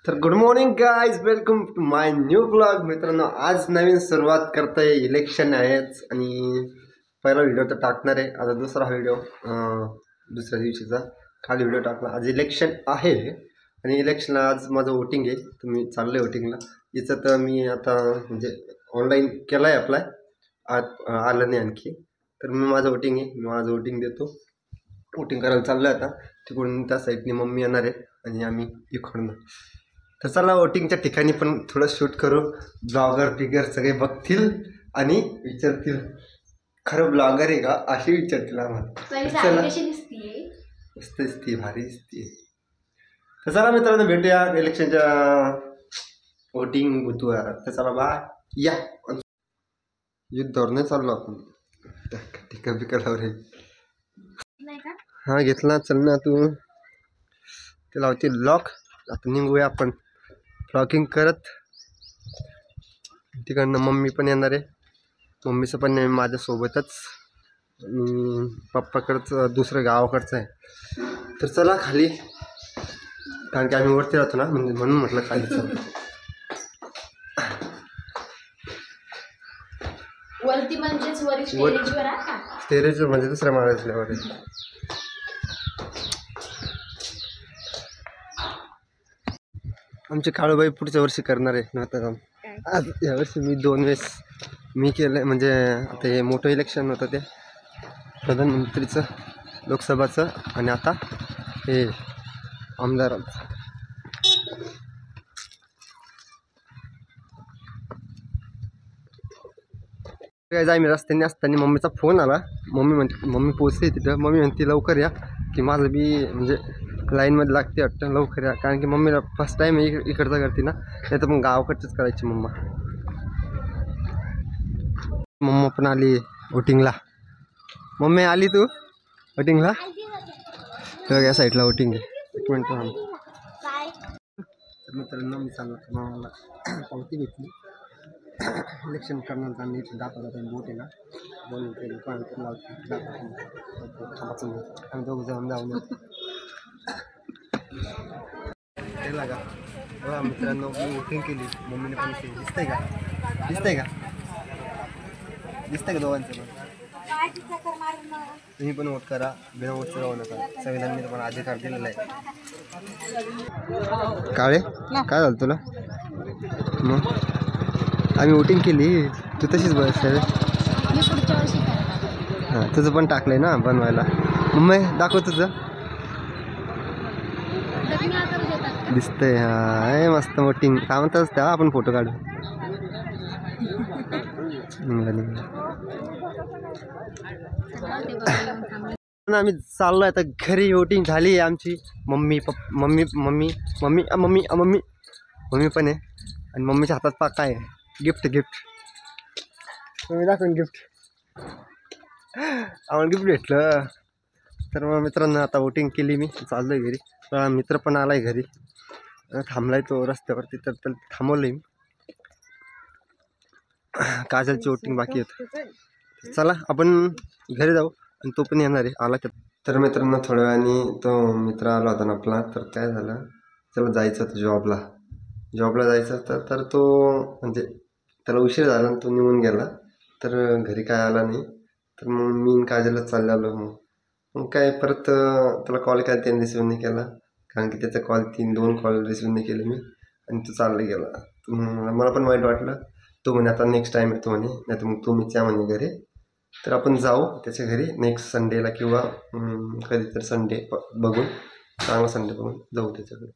तर good morning guys, welcome to my new blog. मित्रांनो, आज नवीन सुरुवात करतोय. इलेक्शन आहेच आणि पहिला व्हिडिओ तर टाकणार आहे. आता दुसरा व्हिडिओ दुसऱ्या दिवशीचा खाली व्हिडिओ टाकला. आज इलेक्शन आहे आणि इलेक्शनला आज माझं वोटिंग आहे. तर मी चाललो आहे वोटिंगला. याचं तर मी आता म्हणजे ऑनलाईन केलं आहे अप्लाय, आलं नाही आणखी. तर मी माझं वोटिंग आहे, मी माझं वोटिंग देतो. वोटिंग करायला चाललो आहे आता. तिकडून त्या साईडनी मम्मी येणार आहे आणि आम्ही इकडून. तर चला वोटिंगच्या ठिकाणी पण थोडं शूट करू. ब्लॉगर बिगर सगळे बघतील आणि विचारतील खरं ब्लॉगर आहे का अशी विचारतील आम्हाला. चला, मस्त दिसते, भारी दिसते. तर चला मित्रांनो, भेटूया इलेक्शनच्या वोटिंग बुथवर. तर चला बाय. या युद्धावर नाही चाललो आपण, टिका बिकावर आहे. हा घेतला, चल ना तू. ते लावते लॉक. आता निघूया आपण ब्लॉगिंग करत. तिकडनं मम्मी पण येणार आहे. मम्मीचं पण नाही माझ्यासोबतच. पप्पाकडचं दुसरं गावाकडचं आहे. तर चला खाली, कारण की आम्ही वरती राहतो ना, म्हणजे म्हणून म्हटलं खाली चला. वरती म्हणजेच टेरेसवर म्हणजे दुसऱ्या माळ्यावर आहे. आमचे काळूबाई पुढच्या वर्षी करणार आहे मतदान. आज यावर्षी मी 2 वेळेस मी केलं, म्हणजे आता हे मोठं इलेक्शन होतं ते प्रधानमंत्रीचं, लोकसभाचं, आणि आता हे आमदारांचं. काय जाय, मी रस्त्याने असताना मम्मीचा फोन आला. मम्मी पोचली तिथं. मम्मी म्हणते लवकर या, की माझं बी म्हणजे लाईनमध्ये लागते वाटतं, लवकर या. कारण की मम्मीला फर्स्ट टाईम इकडचं करते ना, नाही तर मग गावाकडचंच करायची मम्मा पण आली वोटिंगला. मम्मी आली तू वोटिंगला? तर या साईडला वोटिंग आहे. एक मिनिट. तर मित्रांनो, मी सांगतो मामाला पावती भेटली. इलेक्शन करणार जाणं इथे दाखवला बोट आहे ना, बोलून ते दुकान तर लावते आम्ही दोघं जाऊन जाऊन ते लागा. बघा मित्रांनो, मी वोटिंग केली, मम्मीने पण केली. दिसतंय का? दिसतंय का? दिसतंय का दोघांचं पण? तुम्ही पण वोट करा, बिना वोटचं राहू नका. संविधानाने पण अधिकार दिलेला आहे. काळे काय झालं तुला? मग आम्ही वोटिंग केली, तू तशीच बस. हां, तुझं पण टाकलंय ना बनवायला. मम्मी दाखव तुझं. दिसतंय. हां, मस्त वोटिंग. काय म्हणतात त्या, आपण फोटो काढू. आम्ही चाललो आता घरी. वोटिंग झाली आमची. मम्मी पण आहे आणि मम्मीच्या हातात पाक आहे गिफ्ट. मम्मी दाखवून गिफ्ट. आम्हाला गिफ्ट भेटलं. तर मग मित्रांनो, आता वोटिंग केली मी, चाललोय घरी. मित्र पण आलाय घरी, थांबलाय तो रस्त्यावरती. तर त्याला थांबवलंय मी. काजलची वोटिंग बाकी होत. चला आपण घरी जाऊ, आणि तो पण येणार आहे, आला तर मित्रांनो थोड्या वेळाने तो मित्र आला होता ना आपला. तर काय झालं, त्याला जायचं होतं जॉबला जायचं होतं. तर तो म्हणजे त्याला उशीर झाला आणि तो निघून गेला. तर घरी काय आला नाही. तर मग मी काजलच चालले आलो. मग काय परत त्याला कॉल केला, त्याने रिसिव्ह नाही केला. कारण की त्याचा कॉल 2 कॉल रिसिव्ह नाही केले मी, आणि तो चालला गेला. मला पण वाईट वाटलं. तो म्हणे आता नेक्स्ट टाईम येतो म्हणे, नाही तर मग तुम्हीच या म्हणे घरी. तर आपण जाऊ त्याच्या घरी नेक्स्ट संडेला, किंवा कधीतरी संडे बघून, चांगला संडे बघून जाऊ त्याच्याकडे.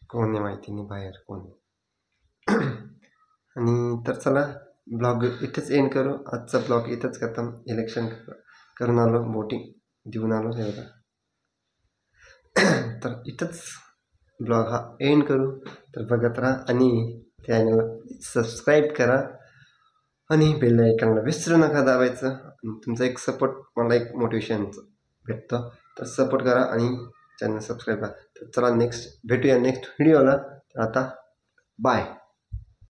कोण आहे माहिती नाही बाहेर कोण. आणि तर चला, ब्लॉग इथंच एंड करू. आजचा ब्लॉग इथंच खतम. इलेक्शन करून आलो, वोटिंग देऊन आलो एवढा. तर इथंच ब्लॉग हा एंड करू. तर बघत राहा आणि चॅनल सबस्क्राईब करा, आणि बेल आयकॉनला विसरू नका दाबायचं. तुमचा एक सपोर्ट मला एक मोटिवेशन भेटतं. तर सपोर्ट करा आणि चॅनल सबस्क्राईब करा. तर चला भेटूया नेक्स्ट व्हिडिओला. आता बाय.